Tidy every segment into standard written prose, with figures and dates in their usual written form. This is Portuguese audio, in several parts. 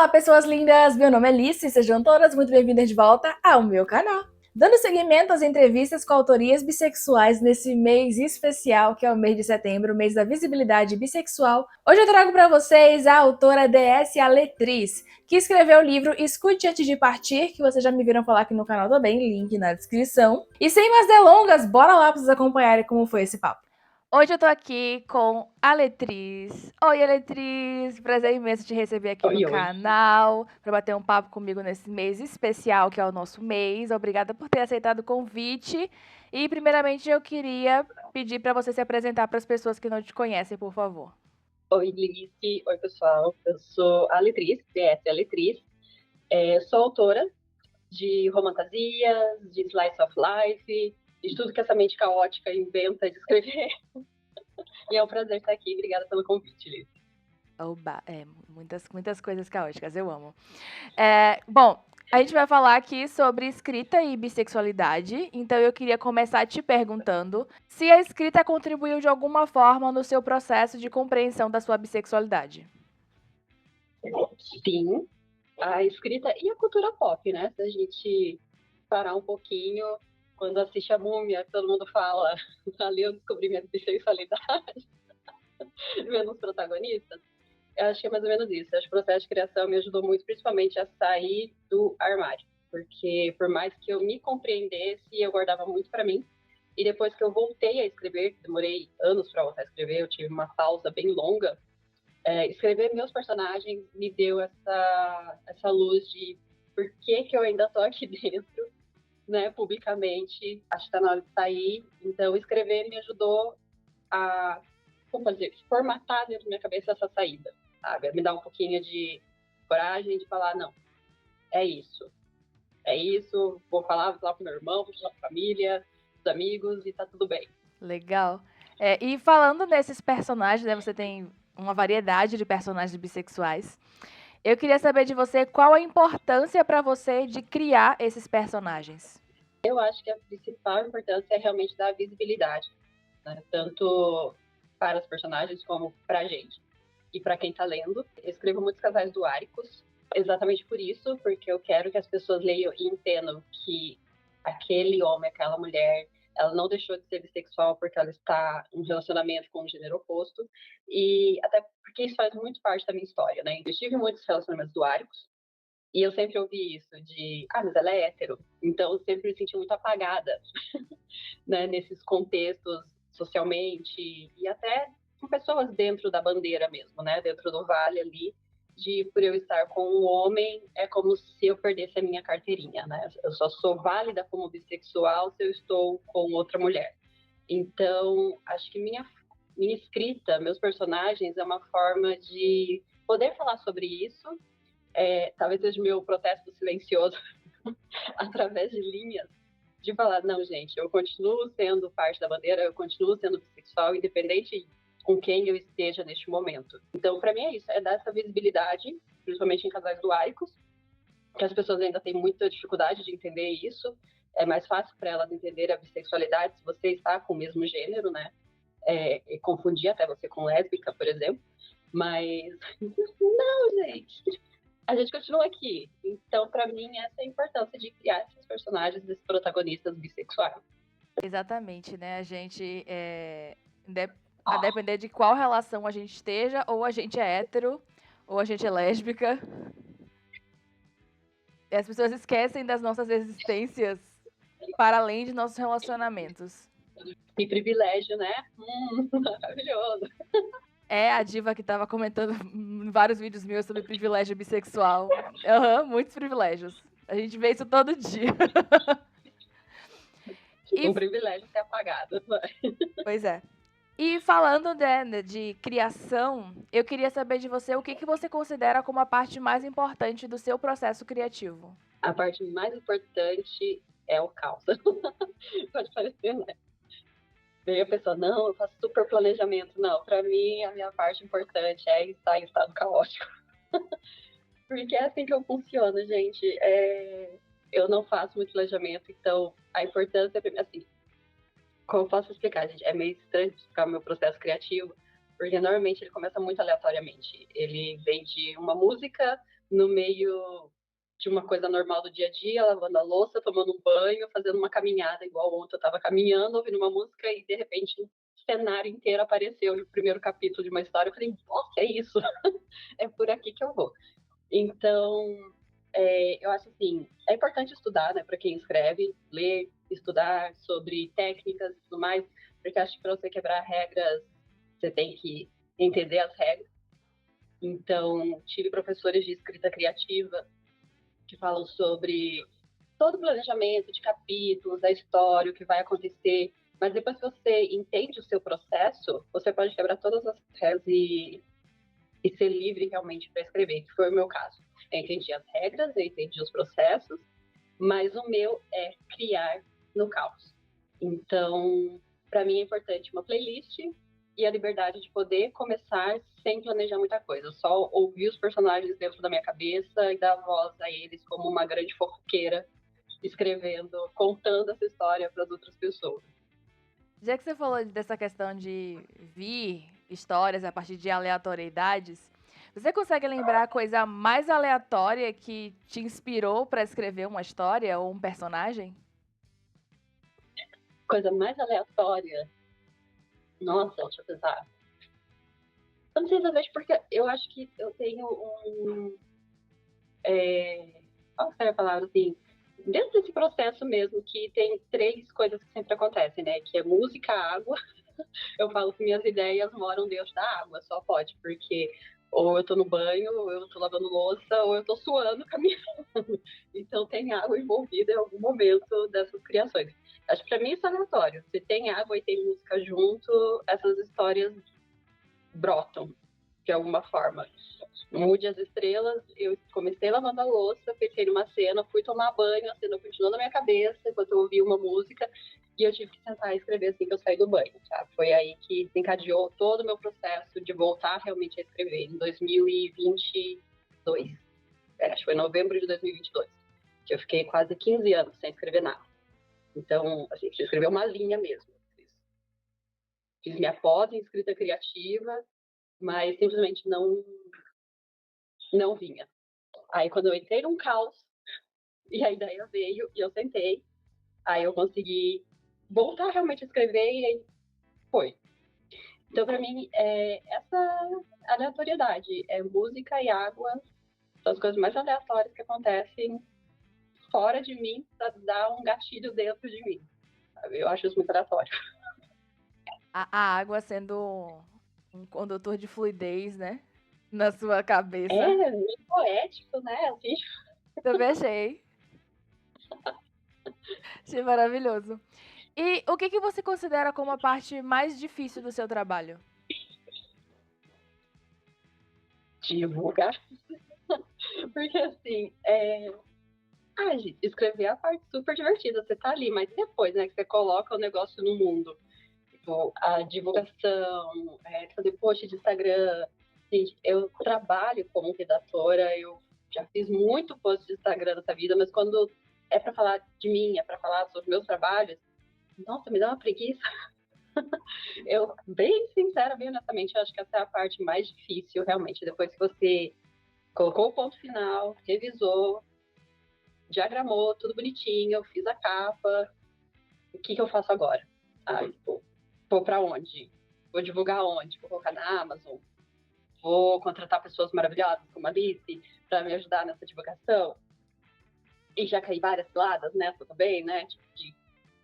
Olá, pessoas lindas! Meu nome é Alice e sejam todas muito bem-vindas de volta ao meu canal. Dando seguimento às entrevistas com autorias bissexuais nesse mês especial, que é o mês de setembro, o mês da visibilidade bissexual, hoje eu trago para vocês a autora DS Aletriz, que escreveu o livro Escute Antes de Partir, que vocês já me viram falar aqui no canal também, link na descrição. E sem mais delongas, bora lá para vocês acompanharem como foi esse papo. Hoje eu tô aqui com a Aletriz. Oi, Aletriz! Prazer imenso te receber aqui no canal, para bater um papo comigo nesse mês especial, que é o nosso mês. Obrigada por ter aceitado o convite. E, primeiramente, eu queria pedir para você se apresentar para as pessoas que não te conhecem, por favor. Oi, Liz. Oi, pessoal. Eu sou a Aletriz, DS Aletriz. Sou autora de romantasias, de slice of life, de tudo que essa mente caótica inventa de escrever. E é um prazer estar aqui. Obrigada pelo convite, Liz. Oba, muitas coisas caóticas, eu amo. Bom, a gente vai falar aqui sobre escrita e bissexualidade, então eu queria começar te perguntando se a escrita contribuiu de alguma forma no seu processo de compreensão da sua bissexualidade. Sim, a escrita e a cultura pop, né? Se a gente parar um pouquinho, quando assiste a Múmia, todo mundo fala, ali eu descobri minha bissexualidade, vendo os protagonistas. Eu acho que é mais ou menos isso. Eu acho que o processo de criação me ajudou muito, principalmente, a sair do armário. Porque, por mais que eu me compreendesse, eu guardava muito para mim. E depois que eu voltei a escrever, demorei anos para voltar a escrever, eu tive uma pausa bem longa. Escrever meus personagens me deu essa luz de por que eu ainda estou aqui dentro, né, publicamente. Acho que está na hora de sair. Então, escrever me ajudou a, como dizer, formatar dentro da minha cabeça essa saída, sabe? Me dar um pouquinho de coragem de falar, não, é isso, vou falar com meu irmão, vou falar com a família, os amigos e tá tudo bem. Legal. E falando nesses personagens, né, você tem uma variedade de personagens bissexuais. Eu queria saber de você qual a importância para você de criar esses personagens. Eu acho que a principal importância é realmente dar visibilidade, né? Tanto para os personagens como para a gente e para quem está lendo. Eu escrevo muitos casais duáricos, exatamente por isso, porque eu quero que as pessoas leiam e entendam que aquele homem, aquela mulher, ela não deixou de ser bissexual porque ela está em um relacionamento com o gênero oposto, e até porque isso faz muito parte da minha história, né? Eu tive muitos relacionamentos duáricos, e eu sempre ouvi isso de, mas ela é hétero. Então, eu sempre me senti muito apagada, né, nesses contextos socialmente e até com pessoas dentro da bandeira mesmo, né, dentro do vale ali, de por eu estar com um homem, é como se eu perdesse a minha carteirinha, né? Eu só sou válida como bissexual se eu estou com outra mulher. Então, acho que minha escrita, meus personagens, é uma forma de poder falar sobre isso. Talvez seja o meu protesto silencioso através de linhas, de falar, não, gente, eu continuo sendo parte da bandeira, eu continuo sendo bissexual, independente com quem eu esteja neste momento. Então, para mim é isso, é dar essa visibilidade, principalmente em casais duáricos, que as pessoas ainda têm muita dificuldade de entender isso. É mais fácil para elas entenderem a bissexualidade se você está com o mesmo gênero, né? E confundir até você com lésbica, por exemplo. Mas, não, gente, a gente continua aqui. Então, para mim, essa é a importância de criar esses personagens, esses protagonistas bissexuais. Exatamente, né? A gente, a depender de qual relação a gente esteja, ou a gente é hétero, ou a gente é lésbica. E as pessoas esquecem das nossas existências para além de nossos relacionamentos. Que privilégio, né? Maravilhoso. É a diva que estava comentando em vários vídeos meus sobre privilégio bissexual. Muitos privilégios. A gente vê isso todo dia. Um privilégio ser apagado. Pois é. E falando de criação, eu queria saber de você o que você considera como a parte mais importante do seu processo criativo. A parte mais importante é o caos. Pode parecer, né? Veio a pessoa, não, eu faço super planejamento. Não, para mim, a minha parte importante é estar em estado caótico. Porque é assim que eu funciono, gente. Eu não faço muito planejamento, então a importância, assim, como eu posso explicar, gente? É meio estranho explicar o meu processo criativo, porque normalmente ele começa muito aleatoriamente. Ele vem de uma música no meio de uma coisa normal do dia a dia, lavando a louça, tomando um banho, fazendo uma caminhada, igual ontem eu estava caminhando, ouvindo uma música e de repente o cenário inteiro apareceu no primeiro capítulo de uma história. Eu falei, nossa, é isso, é por aqui que eu vou. Então, eu acho assim, é importante estudar, né, para quem escreve, ler, estudar sobre técnicas e tudo mais, porque acho que para você quebrar regras, você tem que entender as regras. Então, tive professores de escrita criativa que falam sobre todo o planejamento de capítulos, da história, o que vai acontecer. Mas depois que você entende o seu processo, você pode quebrar todas as regras e ser livre realmente para escrever, que foi o meu caso. Eu entendi as regras, eu entendi os processos, mas o meu é criar no caos. Então, para mim é importante uma playlist e a liberdade de poder começar sem planejar muita coisa, só ouvir os personagens dentro da minha cabeça e dar voz a eles como uma grande fofoqueira, escrevendo, contando essa história para as outras pessoas. Já que você falou dessa questão de vir histórias a partir de aleatoriedades, você consegue lembrar a coisa mais aleatória que te inspirou para escrever uma história ou um personagem? Coisa mais aleatória. Nossa, deixa eu pensar. Eu não sei exatamente porque eu acho que eu tenho um. Qual seria a palavra assim? Dentro desse processo mesmo, que tem três coisas que sempre acontecem, né? Que é música, água. Eu falo que minhas ideias moram dentro da água, só pode, porque ou eu tô no banho, ou eu tô lavando louça, ou eu tô suando, caminhando. Então tem água envolvida em algum momento dessas criações. Acho que pra mim isso é aleatório. Se tem água e tem música junto, essas histórias brotam de alguma forma. Mude as estrelas, eu comecei lavando a louça, pensei numa cena, fui tomar banho, a cena continuou na minha cabeça enquanto eu ouvi uma música e eu tive que sentar e escrever assim que eu saí do banho, tá? Foi aí que desencadeou todo o meu processo de voltar realmente a escrever, em 2022. Acho que foi novembro de 2022, que eu fiquei quase 15 anos sem escrever nada. Então, assim, preciso escrever uma linha mesmo. Fiz minha pós em escrita criativa, mas simplesmente não vinha. Aí quando eu entrei num caos, e a ideia veio, e eu sentei, aí eu consegui voltar realmente a escrever, e aí foi. Então, para mim, essa aleatoriedade, é música e água, são as coisas mais aleatórias que acontecem fora de mim, para dar um gatilho dentro de mim. Sabe? Eu acho isso muito aleatório. A água sendo um condutor de fluidez, né? Na sua cabeça. É meio poético, né? Assim, Também achei. Achei maravilhoso. E o que você considera como a parte mais difícil do seu trabalho? divulgar. Porque assim, gente, escrever é a parte super divertida, você tá ali, mas depois, né, que você coloca o negócio no mundo, tipo, a divulgação, fazer post de Instagram. Gente, eu trabalho como redatora, eu já fiz muito post de Instagram nessa vida, mas quando é para falar de mim, é para falar sobre meus trabalhos, nossa, me dá uma preguiça. Eu, bem sincera, bem honestamente, eu acho que essa é a parte mais difícil, realmente, depois que você colocou o ponto final, revisou, diagramou, tudo bonitinho, fiz a capa, o que eu faço agora? Tipo, vou para onde? Vou divulgar onde? Vou colocar na Amazon? Vou contratar pessoas maravilhosas como a Alice para me ajudar nessa divulgação? E já caí várias ciladas nessa também, né? Tipo, de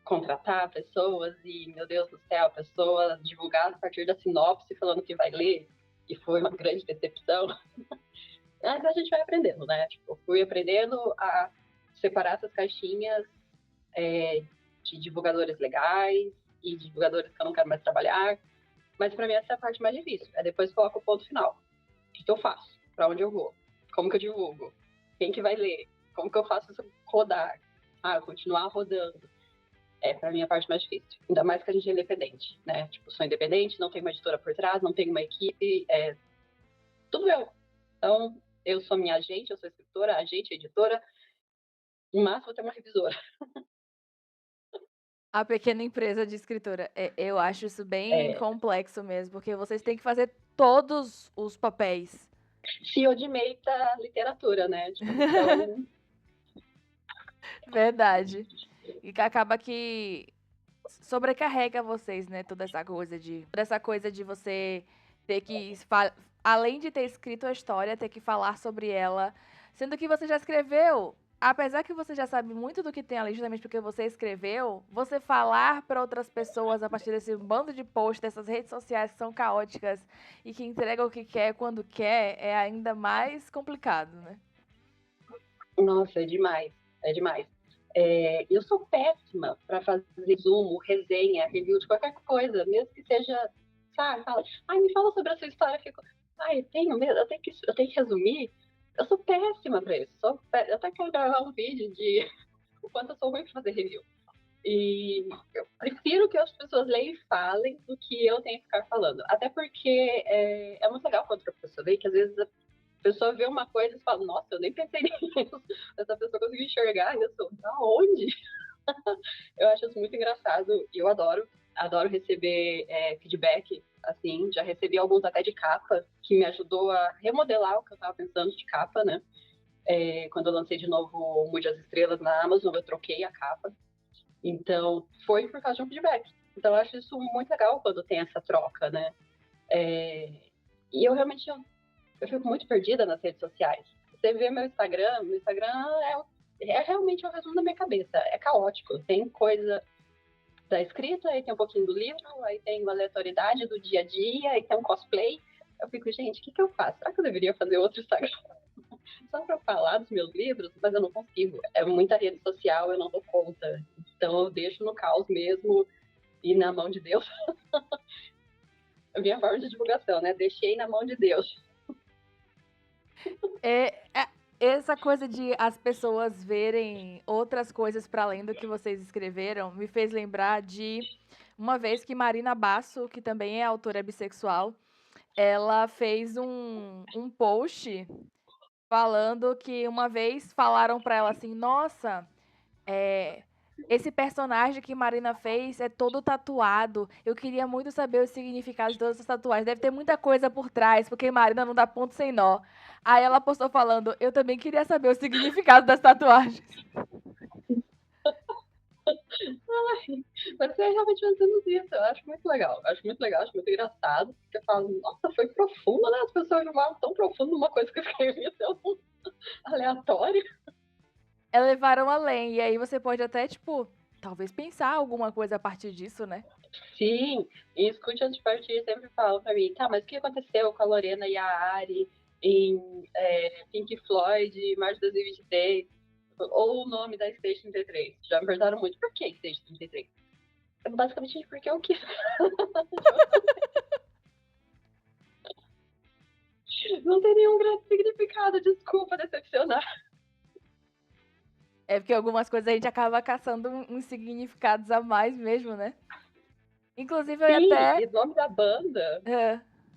contratar pessoas e, meu Deus do céu, a pessoa divulgar a partir da sinopse falando que vai ler e foi uma grande decepção. Mas a gente vai aprendendo, né? Tipo, fui aprendendo a separar essas caixinhas de divulgadores legais e divulgadores que eu não quero mais trabalhar. Mas para mim essa é a parte mais difícil. É depois que coloco o ponto final. O que eu faço? Para onde eu vou? Como que eu divulgo? Quem que vai ler? Como que eu faço isso rodar? Continuar rodando. Para mim a parte mais difícil. Ainda mais que a gente é independente, né? Tipo, sou independente, não tenho uma editora por trás, não tenho uma equipe, tudo eu. Então, eu sou minha agente, eu sou escritora, agente, editora, no máximo eu tenho uma revisora. A pequena empresa de escritora. Eu acho isso bem É, complexo mesmo, porque vocês têm que fazer todos os papéis. CEO de meio da literatura, né? Tipo, então, Verdade. E que acaba que sobrecarrega vocês, né? Toda essa coisa de você ter que, além de ter escrito a história, ter que falar sobre ela, sendo que você já escreveu. Apesar que você já sabe muito do que tem ali, justamente porque você escreveu, você falar para outras pessoas a partir desse bando de posts, dessas redes sociais que são caóticas e que entregam o que quer quando quer, é ainda mais complicado, né? nossa, é demais, é demais. Eu sou péssima para fazer resumo, resenha, review de qualquer coisa, mesmo que seja, sabe, fala, ai, me fala sobre a sua história, eu fico, ai, eu tenho medo, eu tenho que resumir. Eu sou péssima para isso. Eu até quero gravar um vídeo de o quanto eu sou ruim para fazer review. E eu prefiro que as pessoas leiam e falem do que eu tenha que ficar falando. Até porque é muito legal quando a pessoa lê, que às vezes a pessoa vê uma coisa e fala, nossa, eu nem pensei nisso. Essa pessoa conseguiu enxergar isso. Da onde? Eu acho isso muito engraçado e eu adoro receber feedback. Assim, já recebi alguns até de capa, que me ajudou a remodelar o que eu estava pensando de capa, né? Quando eu lancei de novo o Mude as Estrelas na Amazon, eu troquei a capa. Então, foi por causa de um feedback. Então, eu acho isso muito legal quando tem essa troca, né? É, E eu realmente eu fico muito perdida nas redes sociais. Você vê meu Instagram é realmente o resumo da minha cabeça. É caótico. Tem coisa da escrita, aí tem um pouquinho do livro, aí tem uma aleatoriedade do dia a dia, aí tem um cosplay. Eu fico, gente, o que eu faço? Será que eu deveria fazer outro Instagram só para falar dos meus livros? Mas eu não consigo. É muita rede social, eu não dou conta. Então eu deixo no caos mesmo e na mão de Deus. A minha forma de divulgação, né? Deixei na mão de Deus. Essa coisa de as pessoas verem outras coisas para além do que vocês escreveram me fez lembrar de uma vez que Marina Basso, que também é autora bissexual, ela fez um post falando que uma vez falaram para ela assim: nossa, é, esse personagem que Marina fez é todo tatuado. Eu queria muito saber o significado de todas essas tatuagens. Deve ter muita coisa por trás, porque Marina não dá ponto sem nó. Aí ela postou falando: eu também queria saber o significado das tatuagens. Mas é realmente fazendo isso. Eu acho muito legal. Acho muito legal, acho muito engraçado. Porque eu falo, nossa, foi profundo, né? As pessoas jogaram tão profundo numa coisa que eu escrevi tão aleatória. Levaram além. E aí você pode até, tipo, talvez pensar alguma coisa a partir disso, né? Sim, e escute antes de partir sempre falam pra mim, tá, mas o que aconteceu com a Lorena e a Ari em Pink Floyd, Março de 2023? Ou o nome da Stage 33? Já me perguntaram muito, por que Stage 33? Basicamente porque eu quis. Não tem nenhum grande significado, desculpa decepcionar. É porque algumas coisas a gente acaba caçando uns significados a mais mesmo, né? Inclusive, eu ia Sim, até. e o nome da banda,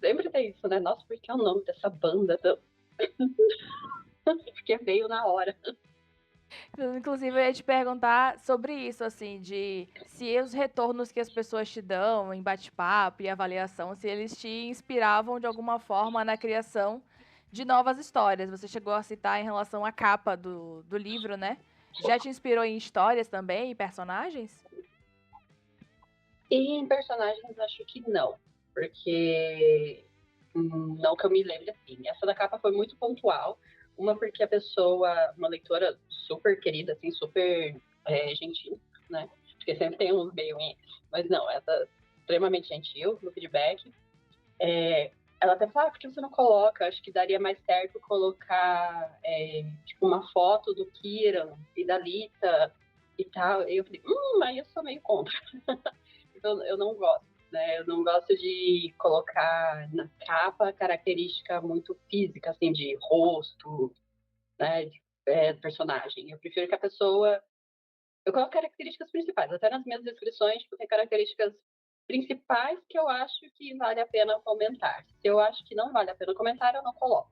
sempre tem isso, né? Nossa, por que é o nome dessa banda? Porque veio na hora. Inclusive, eu ia te perguntar sobre isso, assim, de se os retornos que as pessoas te dão em bate-papo e avaliação, se eles te inspiravam de alguma forma na criação de novas histórias. Você chegou a citar em relação à capa do livro, né? Já te inspirou em histórias também, em personagens? E em personagens, acho que não. Porque não que eu me lembre assim. Essa da capa foi muito pontual. Uma porque a pessoa, uma leitora super querida, assim, super gentil, né? Porque sempre tem uns meio, mas não, essa extremamente gentil no feedback. Ela até falou, por que você não coloca? Acho que daria mais certo colocar tipo, uma foto do Kiran e da Lita e tal. E eu falei, mas eu sou meio contra. Eu não gosto, né? Eu não gosto de colocar na capa característica muito física, assim, de rosto, né? De personagem. Eu prefiro que a pessoa. Eu coloco características principais. Até nas minhas descrições, tipo, tem características principais que eu acho que vale a pena comentar. Se eu acho que não vale a pena comentar, eu não coloco.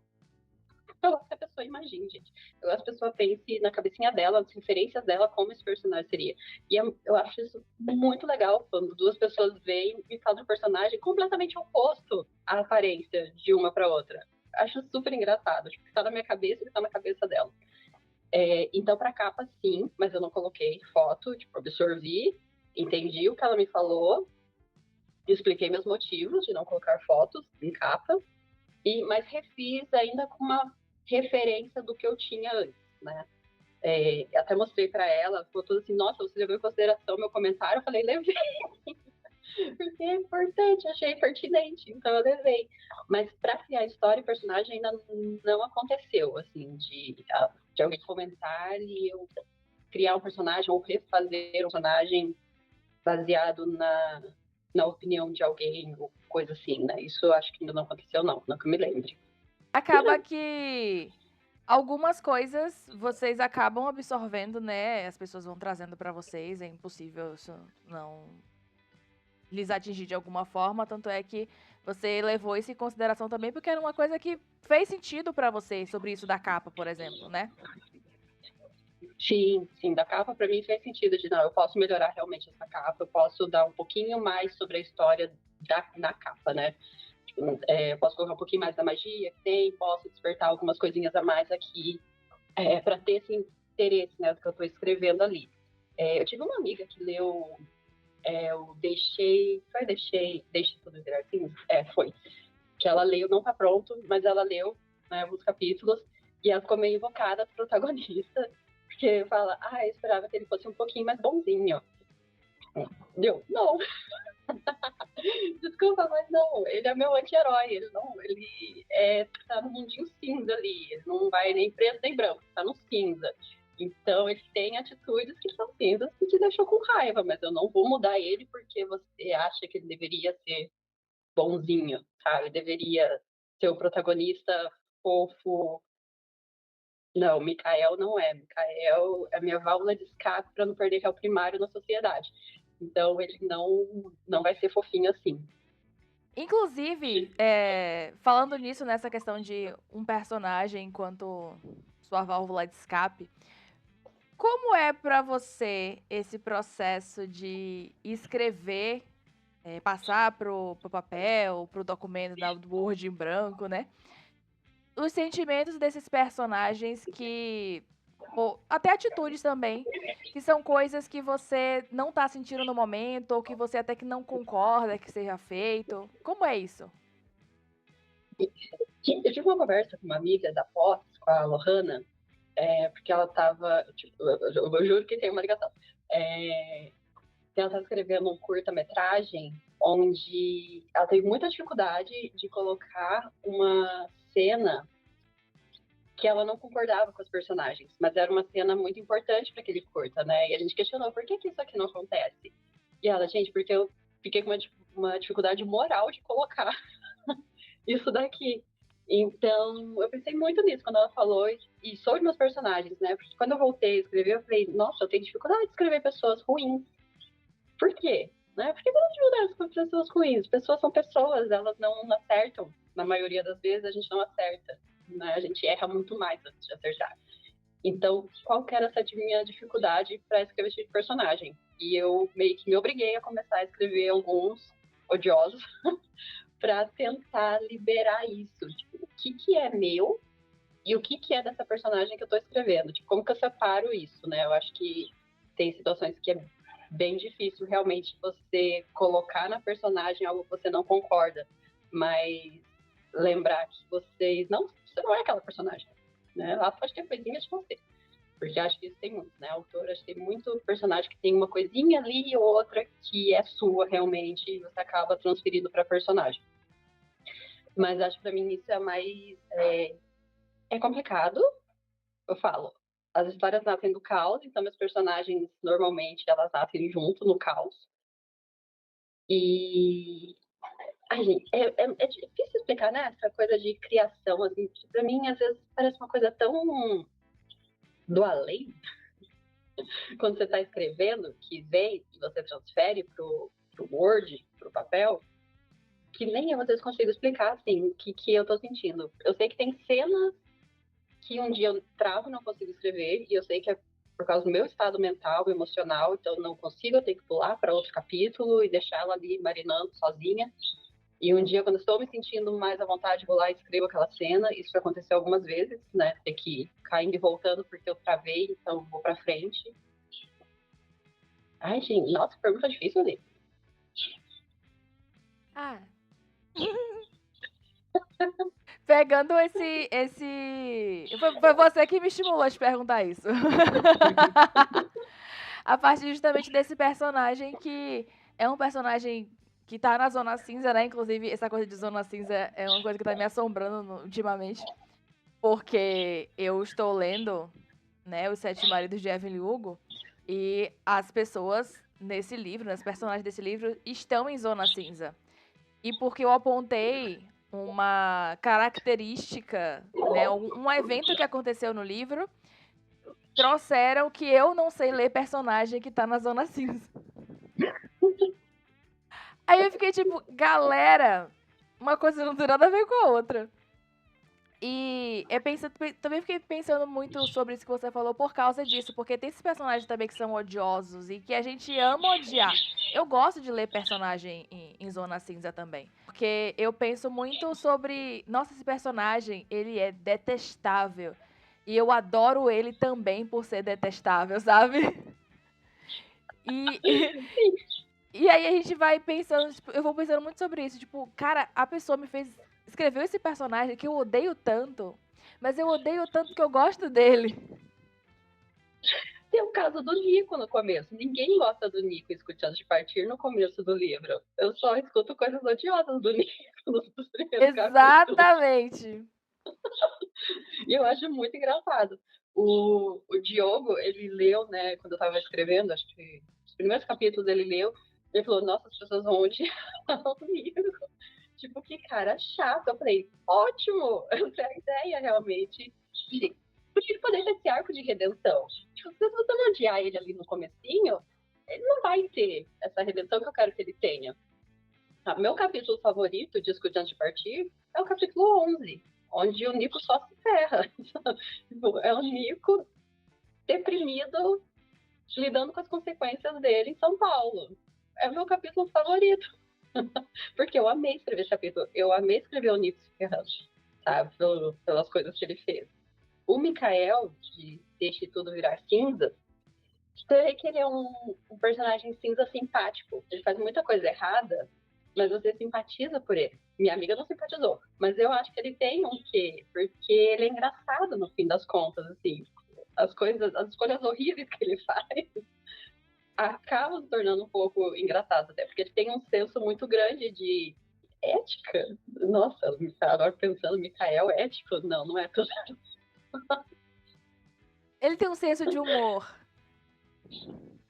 Eu gosto que a pessoa imagine, gente. Eu gosto que a pessoa pense na cabecinha dela, nas referências dela, como esse personagem seria. E eu acho isso muito legal quando duas pessoas veem e fazem um personagem completamente oposto à aparência de uma para outra. acho super engraçado. Tipo, tá na minha cabeça e tá na cabeça dela. Então, pra capa, sim, mas eu não coloquei foto, tipo, absorvi, entendi o que ela me falou, expliquei meus motivos de não colocar fotos em capa, mas refiz ainda com uma referência do que eu tinha antes, né? Até mostrei para ela, ficou tudo assim, nossa, você levou em consideração meu comentário? Eu falei, levei, porque é importante, achei pertinente, então eu levei. Mas para criar história e personagem ainda não aconteceu, assim, de alguém comentar e eu criar um personagem ou refazer um personagem baseado na opinião de alguém ou coisa assim, né? Isso eu acho que ainda não aconteceu, não que eu me lembre. Acaba que algumas coisas vocês acabam absorvendo, né? As pessoas vão trazendo pra vocês, é impossível isso não lhes atingir de alguma forma, tanto é que você levou isso em consideração também porque era uma coisa que fez sentido pra vocês sobre isso da capa, por exemplo, né? Sim, sim, da capa para mim fez sentido de não, eu posso melhorar realmente essa capa, eu posso dar um pouquinho mais sobre a história na capa, né? Tipo, eu posso colocar um pouquinho mais da magia que tem, posso despertar algumas coisinhas a mais aqui, para ter esse interesse, né, do que eu estou escrevendo ali. Eu tive uma amiga que leu, eu deixei tudo virar cinza, foi, que ela leu, não tá pronto, mas ela leu, né, alguns capítulos, e ela ficou meio invocada, protagonista, porque fala, eu esperava que ele fosse um pouquinho mais bonzinho. Deu, não, desculpa, mas não, ele é meu anti-herói, tá no mundinho cinza ali, ele não vai nem preto nem branco, tá no cinza. Então ele tem atitudes que são cinzas que te deixou com raiva, mas eu não vou mudar ele porque você acha que ele deveria ser bonzinho, sabe? Deveria ser o protagonista fofo. Não, Mikael não é. Mikael é a minha válvula de escape para não perder réu primário na sociedade. Então ele não vai ser fofinho assim. Inclusive, falando nisso, nessa questão de um personagem enquanto sua válvula de escape, como é pra você esse processo de escrever, passar pro papel, pro documento do Word em branco, né? Os sentimentos desses personagens que. Ou até atitudes também, que são coisas que você não tá sentindo no momento, ou que você até que não concorda que seja feito. Como é isso? Eu tive uma conversa com uma amiga da pós, com a Lohana, porque ela estava, tipo, eu juro que tem uma ligação. Ela estava escrevendo um curta-metragem onde ela teve muita dificuldade de colocar uma cena que ela não concordava com os personagens, mas era uma cena muito importante para aquele curta, né? E a gente questionou por que isso aqui não acontece. E ela, gente, porque eu fiquei com uma dificuldade moral de colocar isso daqui. Então, eu pensei muito nisso quando ela falou e sobre meus personagens, né? Porque quando eu voltei a escrever, eu falei, nossa, eu tenho dificuldade de escrever pessoas ruins. Por quê? Né? Por que eu não ajudo com pessoas ruins? Pessoas são pessoas, elas não acertam. Na maioria das vezes, a gente não acerta. Né? A gente erra muito mais antes de acertar. Então, qual que era essa minha dificuldade para escrever esse tipo de personagem? E eu meio que me obriguei a começar a escrever alguns odiosos para tentar liberar isso. Tipo, o que é meu e o que é dessa personagem que eu estou escrevendo? Tipo, como que eu separo isso, né? Eu acho que tem situações que é bem difícil realmente você colocar na personagem algo que você não concorda, mas lembrar que você não é aquela personagem, né? Lá pode ter coisinhas de você. Porque acho que isso tem muito, né? A autora acho que tem muito personagem que tem uma coisinha ali e outra que é sua realmente e você acaba transferindo para personagem. Mas acho que para mim isso é mais complicado. Eu falo, as histórias nascem do caos, então meus personagens normalmente elas nascem junto no caos. E ai, gente, é difícil explicar, né? Essa coisa de criação, assim, para mim às vezes parece uma coisa tão do além quando você está escrevendo, que vem e você transfere pro Word, pro papel, que nem eu às vezes consigo explicar assim o que eu tô sentindo. Eu sei que tem cenas que um dia eu travo e não consigo escrever, e eu sei que é por causa do meu estado mental, emocional, então eu não consigo, eu tenho que pular para outro capítulo e deixar ela ali marinando sozinha. E um dia, quando eu estou me sentindo mais à vontade, vou lá e escrevo aquela cena. Isso já aconteceu algumas vezes, né? Ter que caindo e voltando porque eu travei, então vou pra frente. Ai, gente, nossa, pergunta difícil ali. Ah. Pegando Foi você que me estimulou a te perguntar isso. A partir justamente desse personagem que é um personagem que tá na Zona Cinza, né? Inclusive, essa coisa de Zona Cinza é uma coisa que tá me assombrando ultimamente. Porque eu estou lendo, né, Os Sete Maridos de Evelyn Hugo, e as pessoas nesse livro, né, os personagens desse livro, estão em Zona Cinza. E porque eu apontei uma característica, né, um evento que aconteceu no livro, trouxeram que eu não sei ler personagem que tá na Zona Cinza. Aí eu fiquei tipo, galera, uma coisa não tem nada a ver com a outra. E também fiquei pensando muito sobre isso que você falou por causa disso, porque tem esses personagens também que são odiosos e que a gente ama odiar. Eu gosto de ler personagem em Zona Cinza também, porque eu penso muito sobre, nossa, esse personagem, ele é detestável. E eu adoro ele também por ser detestável, sabe? E, e aí a gente vai pensando, tipo, eu vou pensando muito sobre isso, tipo, cara, a pessoa escreveu esse personagem que eu odeio tanto, mas eu odeio tanto que eu gosto dele. Tem o caso do Nico no começo. Ninguém gosta do Nico escutando de partir no começo do livro. Eu só escuto coisas odiosas do Nico nos primeiros capítulos. Exatamente. E eu acho muito engraçado. O Diogo, ele leu, né, quando eu tava escrevendo, acho que os primeiros capítulos ele leu, ele falou, nossa, as pessoas vão odiar o Nico. Tipo, que cara chato. Eu falei, ótimo, essa é a ideia realmente. Porque ele poderia ter esse arco de redenção. Tipo, se você não odiar ele ali no comecinho, ele não vai ter essa redenção que eu quero que ele tenha. Meu capítulo favorito de Escutando de Partir é o capítulo 11, onde o Nico só se ferra. É o Nico deprimido, lidando com as consequências dele em São Paulo. É o meu capítulo favorito. Porque eu amei escrever esse capítulo. Eu amei escrever o Nico se ferrando, sabe? Pelas coisas que ele fez. O Mikael, de Deixe Tudo Virar Cinza, você vê que ele é um personagem cinza simpático. Ele faz muita coisa errada, mas você simpatiza por ele. Minha amiga não simpatizou, mas eu acho que ele tem um quê, porque ele é engraçado no fim das contas, assim. As escolhas horríveis que ele faz acabam se tornando um pouco engraçadas, até porque ele tem um senso muito grande de ética. Nossa, agora pensando, Mikael é ético? Não, não é tudo. Ele tem um senso de humor.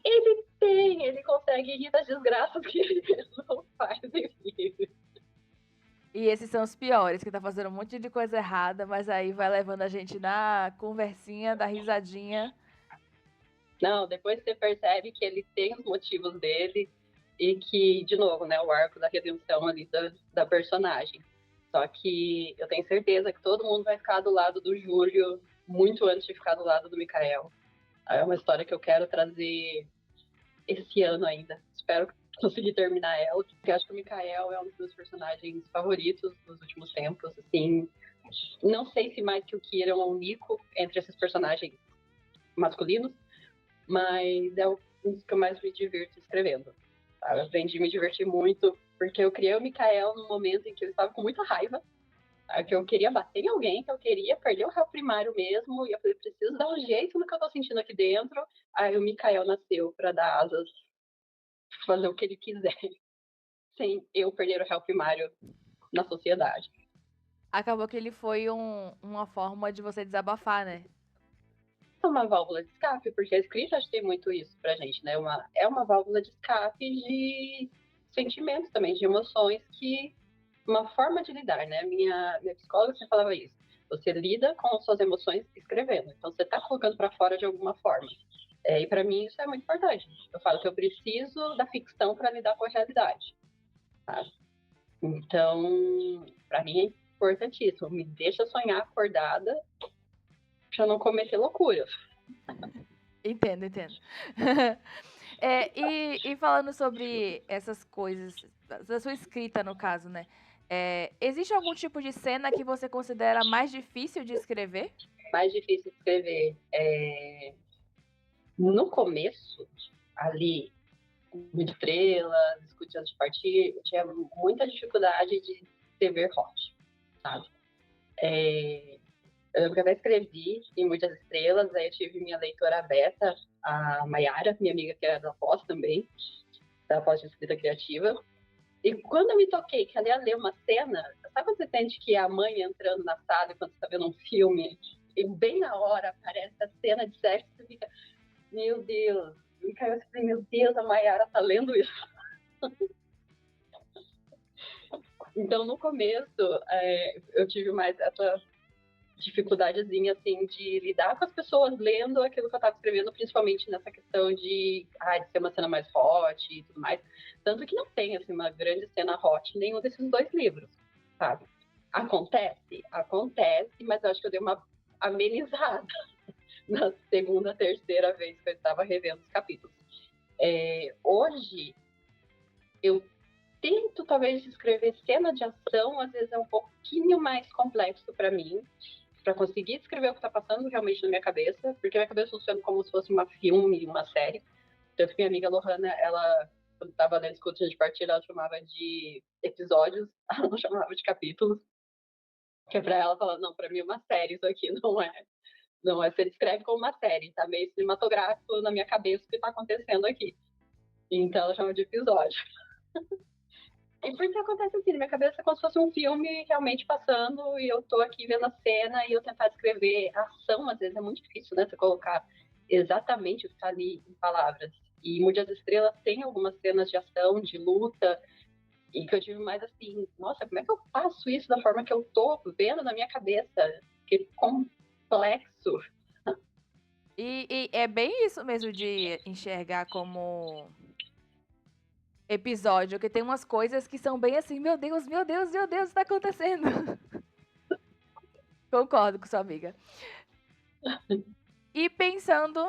Ele consegue rir das desgraças que ele mesmo faz em vida. E esses são os piores, que tá fazendo um monte de coisa errada, mas aí vai levando a gente na conversinha, da risadinha. Não, depois você percebe que ele tem os motivos dele e que, de novo, né, o arco da redenção ali da personagem. Só que eu tenho certeza que todo mundo vai ficar do lado do Júlio muito antes de ficar do lado do Mikael. É uma história que eu quero trazer esse ano ainda. Espero conseguir terminar ela, porque acho que o Mikael é um dos meus personagens favoritos dos últimos tempos. Assim, não sei se mais que o Kira ou o Nico entre esses personagens masculinos, mas é um dos que eu mais me divirto escrevendo. Sabe? Eu aprendi a me divertir muito, porque eu criei o Mikael num momento em que eu estava com muita raiva, que eu queria bater em alguém, que eu queria perder o réu primário mesmo, e eu falei, preciso dar um jeito no que eu tô sentindo aqui dentro. Aí o Mikael nasceu para dar asas, fazer o que ele quiser, sem eu perder o réu primário na sociedade. Acabou que ele foi uma forma de você desabafar, né? É uma válvula de escape, porque a escrita acho que tem muito isso pra gente, né? É uma válvula de escape de sentimentos também, de emoções, que uma forma de lidar, né? Minha psicóloga sempre falava isso. Você lida com as suas emoções escrevendo, então você tá colocando para fora de alguma forma. E para mim isso é muito importante. Eu falo que eu preciso da ficção para lidar com a realidade. Tá? Então, para mim é importantíssimo. Me deixa sonhar acordada para não cometer loucuras. Entendo, entendo. E falando sobre essas coisas, da sua escrita, no caso, né? Existe algum tipo de cena que você considera mais difícil de escrever? Mais difícil de escrever. No começo, ali, de estrelas, discutir antes de partir, eu tinha muita dificuldade de escrever hot, sabe? Eu lembro que eu até escrevi em Muitas Estrelas, aí eu tive minha leitora beta, a Mayara, minha amiga que era da pós também, da pós de escrita criativa. E quando eu me toquei que ela ia ler uma cena, sabe quando você sente que é a mãe entrando na sala quando você está vendo um filme, e bem na hora aparece a cena de sexo, você fica, meu Deus, e caiu assim, meu Deus, a Mayara tá lendo isso. Então, no começo, eu tive mais essa dificuldadezinha, assim, de lidar com as pessoas lendo aquilo que eu estava escrevendo, principalmente nessa questão de ser uma cena mais hot e tudo mais. Tanto que não tem, assim, uma grande cena hot em nenhum desses dois livros, sabe? Acontece, mas eu acho que eu dei uma amenizada na segunda, terceira vez que eu estava revendo os capítulos. Hoje, eu tento, talvez, escrever cena de ação, às vezes é um pouquinho mais complexo para mim, para conseguir descrever o que está passando realmente na minha cabeça, porque minha cabeça funciona como se fosse uma filme, uma série. Tanto que minha amiga Lohana, ela, quando estava lendo Escuta de Partida, ela chamava de episódios, ela não chamava de capítulos, que é para ela falar, não, para mim é uma série isso aqui, não é, você descreve como uma série, tá meio cinematográfico na minha cabeça o que está acontecendo aqui. Então ela chama de episódio. E porque acontece assim, na minha cabeça é como se fosse um filme realmente passando e eu tô aqui vendo a cena e eu tentar descrever a ação, às vezes é muito difícil, né? Você colocar exatamente o que tá ali em palavras. E Muitas Estrelas tem algumas cenas de ação, de luta, e que eu tive mais assim, nossa, como é que eu faço isso da forma que eu tô vendo na minha cabeça? Que complexo. E é bem isso mesmo de enxergar como episódio, que tem umas coisas que são bem assim, meu Deus, meu Deus, meu Deus, está acontecendo. Concordo com sua amiga. E pensando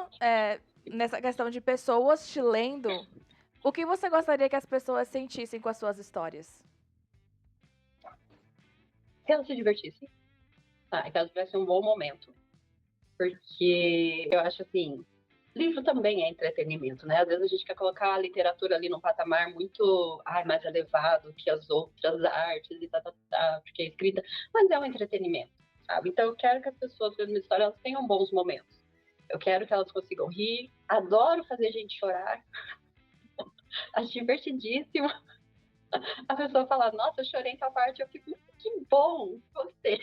nessa questão de pessoas te lendo, o que você gostaria que as pessoas sentissem com as suas histórias? Que ela se divertisse, tá? Que ela tivesse um bom momento. Porque eu acho assim, livro também é entretenimento, né? Às vezes a gente quer colocar a literatura ali num patamar muito mais elevado que as outras artes e porque é escrita, mas é um entretenimento, sabe? Então eu quero que as pessoas vendo uma história elas tenham bons momentos. Eu quero que elas consigam rir, adoro fazer gente chorar, acho divertidíssimo. A pessoa fala, nossa, eu chorei em tal parte, eu fico, que bom, gostei.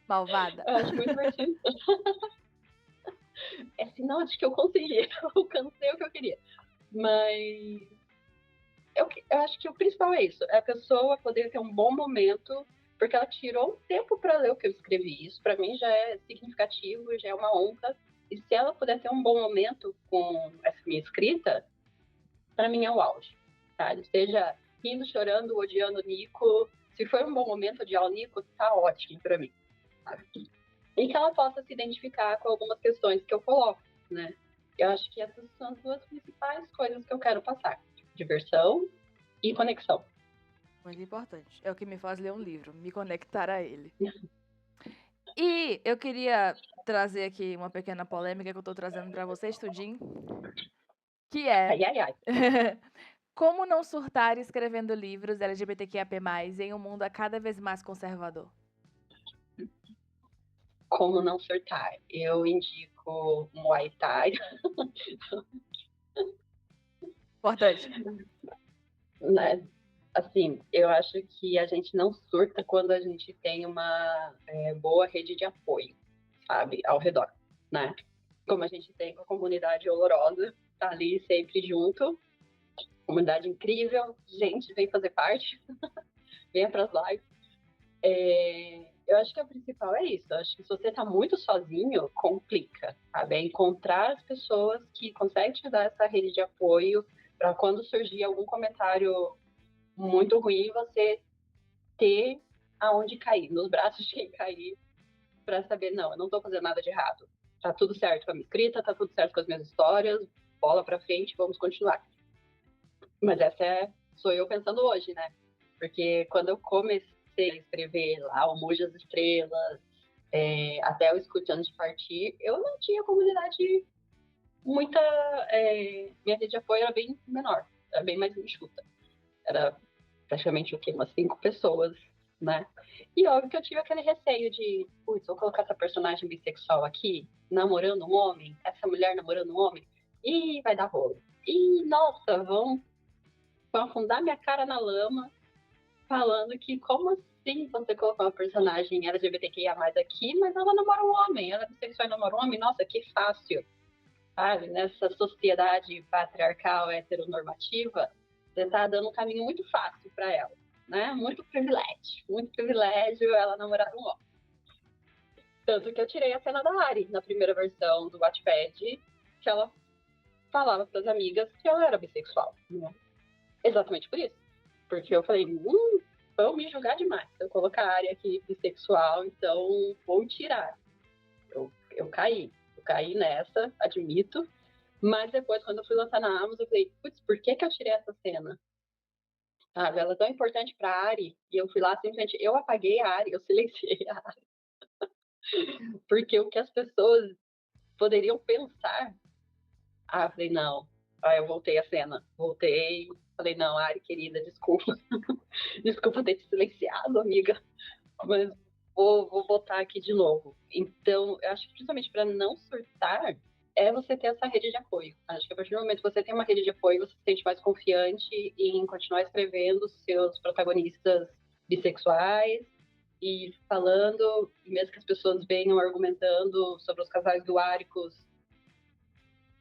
Malvada. Eu acho muito divertido. É sinal de que eu consegui, eu alcancei o que eu queria. Mas eu acho que o principal é isso, é a pessoa poder ter um bom momento, porque ela tirou um tempo para ler o que eu escrevi. Isso para mim já é significativo, já é uma honra. E se ela puder ter um bom momento com essa minha escrita, para mim é o auge, sabe? Seja rindo, chorando, odiando o Nico, se for um bom momento odiar o Nico, tá ótimo para mim, sabe? E que ela possa se identificar com algumas questões que eu coloco, né? Eu acho que essas são as duas principais coisas que eu quero passar: diversão e conexão. Muito importante. É o que me faz ler um livro, me conectar a ele. E eu queria trazer aqui uma pequena polêmica que eu tô trazendo pra você, Tudinho, que é Ai, ai, ai. como não surtar escrevendo livros LGBTQIAP+, em um mundo a cada vez mais conservador? Como não surtar? Eu indico Muay Thai, Importante. né? Assim, eu acho que a gente não surta quando a gente tem uma boa rede de apoio, sabe, ao redor, né? Como a gente tem com a comunidade olorosa, tá ali sempre junto, comunidade incrível, gente, vem fazer parte, venha para as lives. Eu acho que o principal é isso. Eu acho que se você está muito sozinho, complica, sabe? É encontrar as pessoas que conseguem te dar essa rede de apoio para quando surgir algum comentário muito ruim, você ter aonde cair, nos braços de quem cair, para saber, não, eu não estou fazendo nada de errado. Tá tudo certo com a minha escrita, tá tudo certo com as minhas histórias, bola pra frente, vamos continuar. Mas sou eu pensando hoje, né? Porque quando eu comecei a escrever lá o Mude das Estrelas, até o Escutando de Partir, eu não tinha comunidade muita. Minha rede de apoio era bem menor, era bem mais enxuta. Era praticamente o quê? Umas 5 pessoas, né? E óbvio que eu tive aquele receio de, putz, vou colocar essa personagem bissexual aqui, namorando um homem, essa mulher namorando um homem, e vai dar rolo. E, nossa, vão afundar minha cara na lama, falando que como assim você colocou uma personagem LGBTQIA+, aqui, mas ela namora um homem, ela é bissexual e namora um homem, nossa, que fácil, sabe? Nessa sociedade patriarcal, heteronormativa, você tá dando um caminho muito fácil para ela, né? Muito privilégio ela namorar um homem. Tanto que eu tirei a cena da Ari na primeira versão do Wattpad, que ela falava para as amigas que ela era bissexual, né? Exatamente por isso. Porque eu falei, vão me julgar demais. Se eu colocar a área aqui bissexual, então vou tirar. Eu caí. Eu caí nessa, admito. Mas depois, quando eu fui lançar na Amazon, eu falei, putz, por que eu tirei essa cena? Sabe, ela é tão importante pra Ari. E eu fui lá, simplesmente, eu apaguei a Ari, eu silenciei a Ari. Porque o que as pessoas poderiam pensar... eu falei, não. Eu voltei a cena. Voltei. Falei, não, Ari, querida, desculpa. Desculpa ter te silenciado, amiga, mas vou botar aqui de novo. Então, eu acho que principalmente para não surtar, é você ter essa rede de apoio. Acho que a partir do momento que você tem uma rede de apoio, você se sente mais confiante em continuar escrevendo seus protagonistas bissexuais e falando, mesmo que as pessoas venham argumentando sobre os casais duáricos,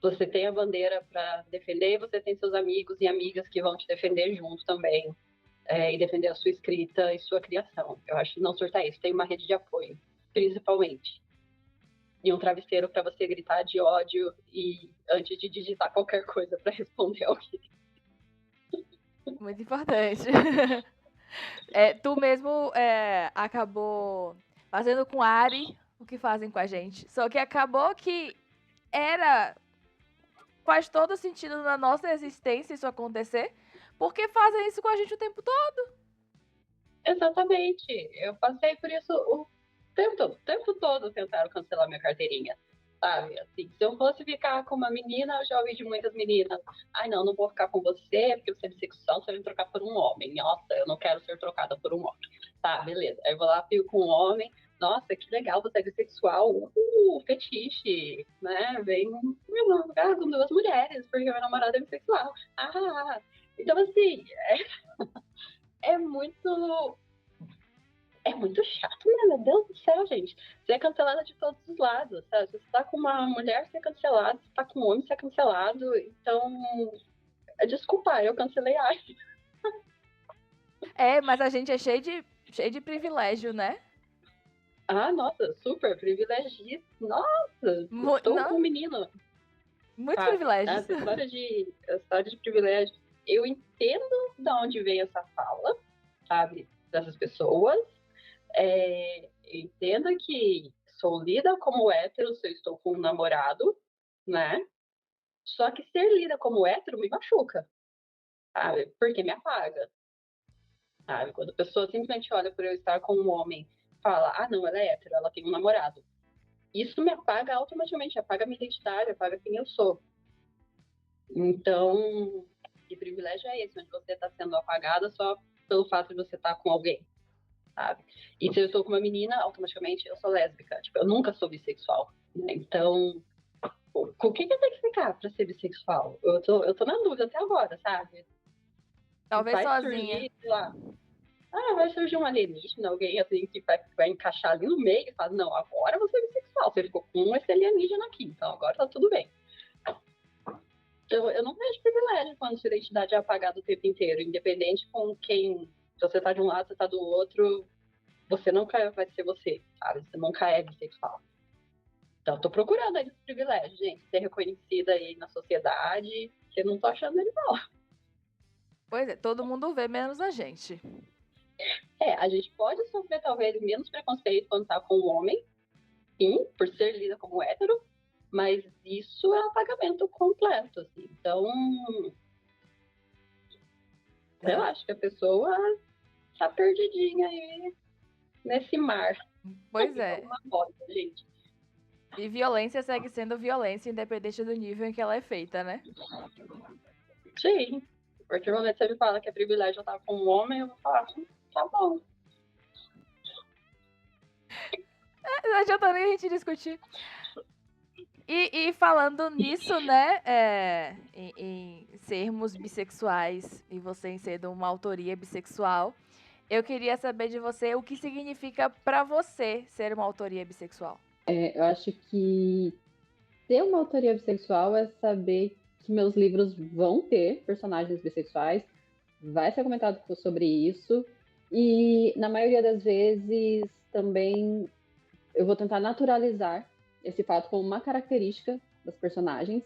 você tem a bandeira para defender, você tem seus amigos e amigas que vão te defender junto também. E defender a sua escrita e sua criação. Eu acho que não surtar isso. Tem uma rede de apoio, principalmente. E um travesseiro para você gritar de ódio e antes de digitar qualquer coisa para responder alguém. Muito importante. Tu mesmo acabou fazendo com a Ari o que fazem com a gente. Só que acabou que faz todo sentido na nossa existência isso acontecer, porque fazem isso com a gente o tempo todo. Exatamente. Eu passei por isso o tempo todo tentaram cancelar minha carteirinha. Sabe? Assim, se eu fosse ficar com uma menina, eu já ouvi de muitas meninas. Ai, não vou ficar com você, porque você é bissexual, você vai me trocar por um homem. Nossa, eu não quero ser trocada por um homem. Tá, beleza. Aí eu vou lá, fico com um homem. Nossa, que legal, você é bissexual. Fetiche, né? Vem no lugar com 2 mulheres, porque meu namorado é bissexual. Então, assim, é muito chato, né? Meu Deus do céu, gente. Você é cancelada de todos os lados, sabe? Se você tá com uma mulher, você é cancelado. Se tá com um homem, você é cancelado. Então, desculpa, eu cancelei a arte. Mas a gente é cheio de privilégio, né? Nossa, super privilegiado. Nossa, estou com um menino. Muitos privilégios. Essa história de privilégio. Eu entendo de onde vem essa fala, sabe? Dessas pessoas. Entenda que sou lida como hétero se eu estou com um namorado, né? Só que ser lida como hétero me machuca, sabe? Porque me apaga, sabe? Quando a pessoa simplesmente olha por eu estar com um homem, fala, não, ela é hétero, ela tem um namorado. Isso me apaga automaticamente, apaga minha identidade, apaga quem eu sou. Então, que privilégio é esse, onde você está sendo apagada só pelo fato de você estar com alguém, sabe? E se eu estou com uma menina, automaticamente eu sou lésbica. Tipo, eu nunca sou bissexual, né? Então, o que eu tenho que ficar para ser bissexual? Eu tô na dúvida até agora, sabe? Talvez Vai sozinha. surgir, sei lá. Vai surgir um alienígena, alguém assim que vai encaixar ali no meio e fala, não, agora você é bissexual, você ficou com esse alienígena aqui, então agora tá tudo bem. Eu não vejo privilégio quando sua identidade é apagada o tempo inteiro, independente com quem. Se você tá de um lado, você tá do outro, você nunca vai ser você, sabe? Você nunca é bissexual. Então, eu tô procurando aí esse privilégio, gente, ser reconhecida aí na sociedade, que eu não tô achando ele não. Pois é, todo mundo vê, menos a gente. A gente pode sofrer talvez menos preconceito quando tá com um homem, sim, por ser lida como hétero, mas isso é um apagamento completo, assim. Então, eu acho que a pessoa tá perdidinha aí nesse mar. Pois Igual é. uma bosta, gente. E violência segue sendo violência, independente do nível em que ela é feita, né? Sim. A partir do momento que você me fala que é privilégio eu estar com um homem, eu vou falar, tá bom. Não adianta nem a gente discutir. E falando nisso, né, em sermos bissexuais e você em sendo uma autoria bissexual, eu queria saber de você o que significa pra você ser uma autoria bissexual. Eu acho que ter uma autoria bissexual é saber que meus livros vão ter personagens bissexuais, vai ser comentado sobre isso, e na maioria das vezes também eu vou tentar naturalizar esse fato como uma característica das personagens,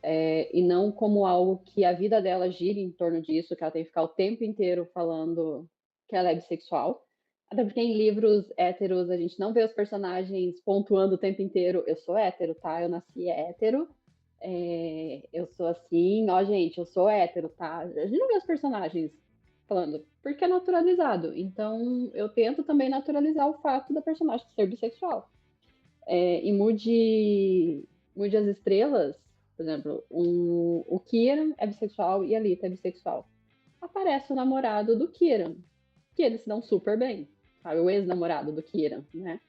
e não como algo que a vida dela gira em torno disso, que ela tem que ficar o tempo inteiro falando que ela é bissexual. Até porque em livros héteros a gente não vê os personagens pontuando o tempo inteiro, eu sou hétero, tá? Eu nasci hétero, eu sou assim, ó, gente, eu sou hétero, tá? A gente não vê os personagens falando, porque é naturalizado. Então eu tento também naturalizar o fato da personagem ser bissexual. E Mude as Estrelas, por exemplo, o Kieran é bissexual e a Lita é bissexual. Aparece o namorado do Kieran, que eles se dão super bem, sabe? O ex-namorado do Kieran, né?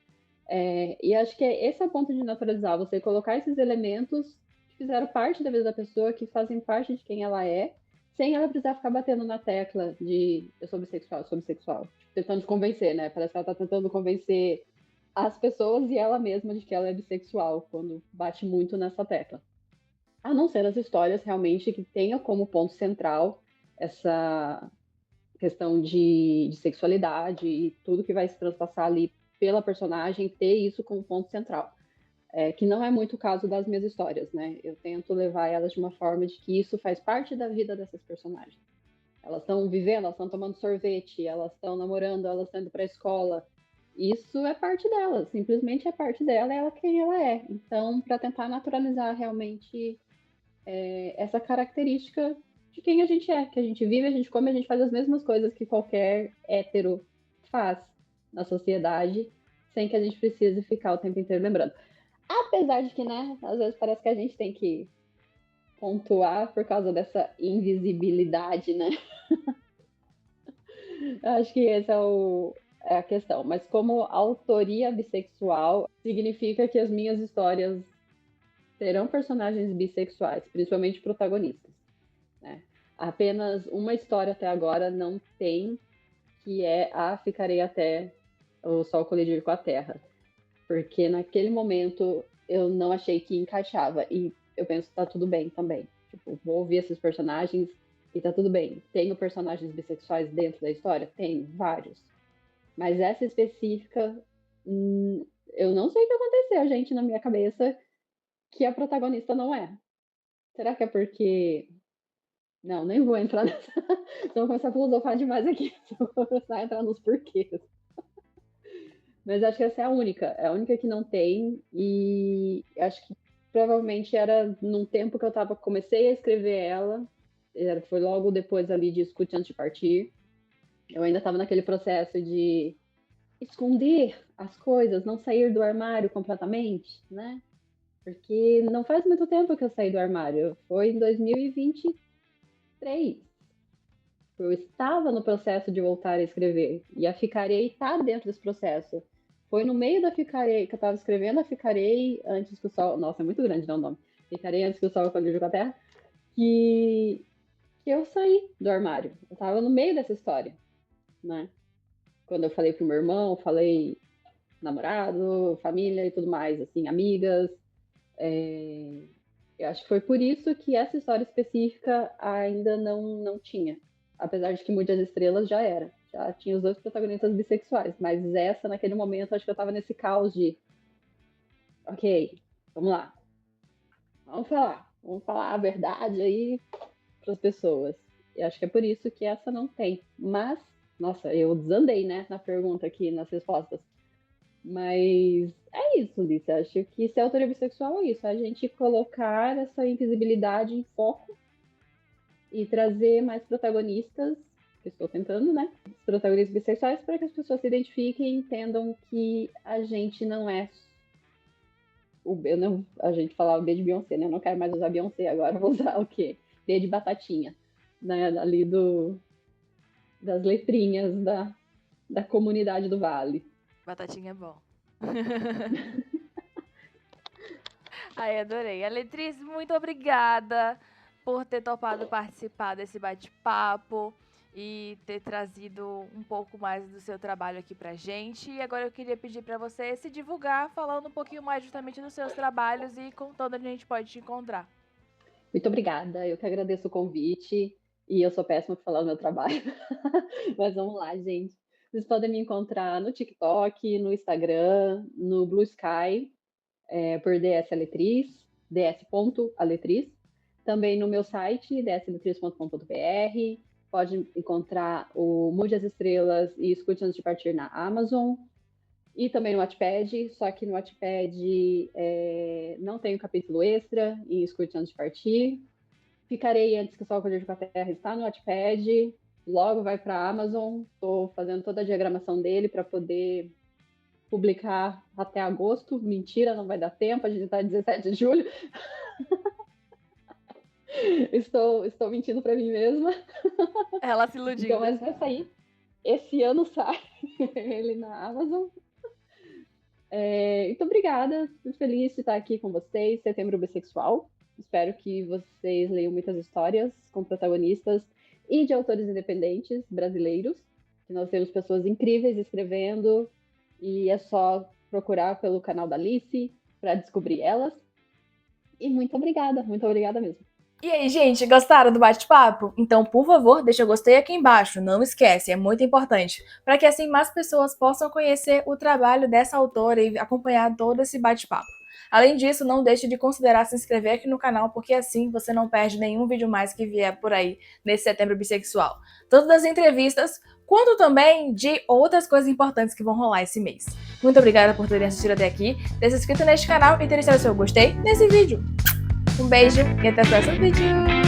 E acho que esse é o ponto de naturalizar, você colocar esses elementos que fizeram parte da vida da pessoa, que fazem parte de quem ela é, sem ela precisar ficar batendo na tecla de eu sou bissexual, eu sou bissexual. Tipo, tentando convencer, né? Parece que ela tá tentando convencer as pessoas e ela mesma de que ela é bissexual, quando bate muito nessa tecla. A não ser as histórias realmente que tenham como ponto central essa questão de sexualidade e tudo que vai se transpassar ali pela personagem, ter isso como ponto central. Que não é muito o caso das minhas histórias, né? Eu tento levar elas de uma forma de que isso faz parte da vida dessas personagens. Elas estão vivendo, elas estão tomando sorvete, elas estão namorando, elas estão indo para a escola. Isso é parte dela, simplesmente é parte dela, é ela quem ela é. Então, para tentar naturalizar realmente essa característica de quem a gente é, que a gente vive, a gente come, a gente faz as mesmas coisas que qualquer hétero faz na sociedade, sem que a gente precise ficar o tempo inteiro lembrando. Apesar de que, né, às vezes parece que a gente tem que pontuar por causa dessa invisibilidade, né? Acho que essa é a questão. Mas como autoria bissexual, significa que as minhas histórias terão personagens bissexuais, principalmente protagonistas, né? Apenas uma história até agora não tem, que é a Ficarei até o Sol colidir com a Terra. Porque naquele momento eu não achei que encaixava. E eu penso que tá tudo bem também. Tipo, vou ouvir esses personagens e tá tudo bem. Tenho personagens bissexuais dentro da história? Tem, vários. Mas essa específica, eu não sei o que aconteceu, gente, na minha cabeça, que a protagonista não é. Será que é porque. Não, nem vou entrar nessa. Vou começar a filosofar demais aqui. Vou começar a entrar nos porquês. Mas acho que essa é a única que não tem, e acho que provavelmente era num tempo que comecei a escrever ela, foi logo depois ali de Escute Antes de Partir. Eu ainda estava naquele processo de esconder as coisas, não sair do armário completamente, né? Porque não faz muito tempo que eu saí do armário, foi em 2023. Eu estava no processo de voltar a escrever, e a Ficarei está dentro desse processo. Foi no meio da Ficarei, que eu estava escrevendo a Ficarei antes que o sol. Nossa, é muito grande, não o nome. Ficarei antes que o sol colide com a terra. Que eu saí do armário. Eu estava no meio dessa história, né? Quando eu falei pro meu irmão, falei namorado, família e tudo mais, assim, amigas. Eu acho que foi por isso que essa história específica ainda não tinha. Apesar de que Mude as Estrelas já era. Já tinha os dois protagonistas bissexuais. Mas essa, naquele momento, acho que eu tava nesse caos de. Ok, vamos lá. Vamos falar. Vamos falar a verdade aí para as pessoas. E acho que é por isso que essa não tem. Mas, nossa, eu desandei, né, na pergunta aqui, nas respostas. Mas é isso, Lice. Acho que ser autoria bissexual é isso. A gente colocar essa invisibilidade em foco e trazer mais protagonistas, que eu estou tentando, né? Protagonistas bissexuais para que as pessoas se identifiquem e entendam que a gente não é a gente falava B de Beyoncé, né? Eu não quero mais usar Beyoncé agora, vou usar o quê? B de batatinha, né? Ali das letrinhas da comunidade do Vale. Batatinha é bom. Ai, adorei. Aletriz, muito obrigada por ter topado participar desse bate-papo e ter trazido um pouco mais do seu trabalho aqui pra gente. E agora eu queria pedir pra você se divulgar, falando um pouquinho mais justamente dos seus trabalhos e contando onde a gente pode te encontrar. Muito obrigada, eu que agradeço o convite e eu sou péssima por falar do meu trabalho. Mas vamos lá, gente. Vocês podem me encontrar no TikTok, no Instagram, no Blue Sky, por DS Aletriz, ds.aletriz. Também no meu site, dsaletriz.com.br. Pode encontrar o Mude as Estrelas e Escute Antes de Partir na Amazon. E também no Wattpad, só que no Wattpad não tem um capítulo extra em Escute Antes de Partir. Ficarei Antes que o Sol Converja com a Terra está no Wattpad, logo vai para a Amazon. Estou fazendo toda a diagramação dele para poder publicar até agosto. Mentira, não vai dar tempo, a gente está em 17 de julho. Estou mentindo para mim mesma. Ela se iludiu. Então, mas vai sair. Esse ano sai ele na Amazon. Muito obrigada, muito feliz de estar aqui com vocês, Setembro Bissexual. Espero que vocês leiam muitas histórias com protagonistas e de autores independentes brasileiros, que nós temos pessoas incríveis escrevendo, e é só procurar pelo canal da Alice para descobrir elas. E muito obrigada mesmo. E aí, gente, gostaram do bate-papo? Então, por favor, deixa o gostei aqui embaixo, não esquece, é muito importante, para que assim mais pessoas possam conhecer o trabalho dessa autora e acompanhar todo esse bate-papo. Além disso, não deixe de considerar se inscrever aqui no canal, porque assim você não perde nenhum vídeo mais que vier por aí nesse Setembro Bissexual. Tanto das entrevistas, quanto também de outras coisas importantes que vão rolar esse mês. Muito obrigada por terem assistido até aqui, ter se inscrito neste canal e ter deixado seu gostei nesse vídeo. Um beijo e até o próximo vídeo!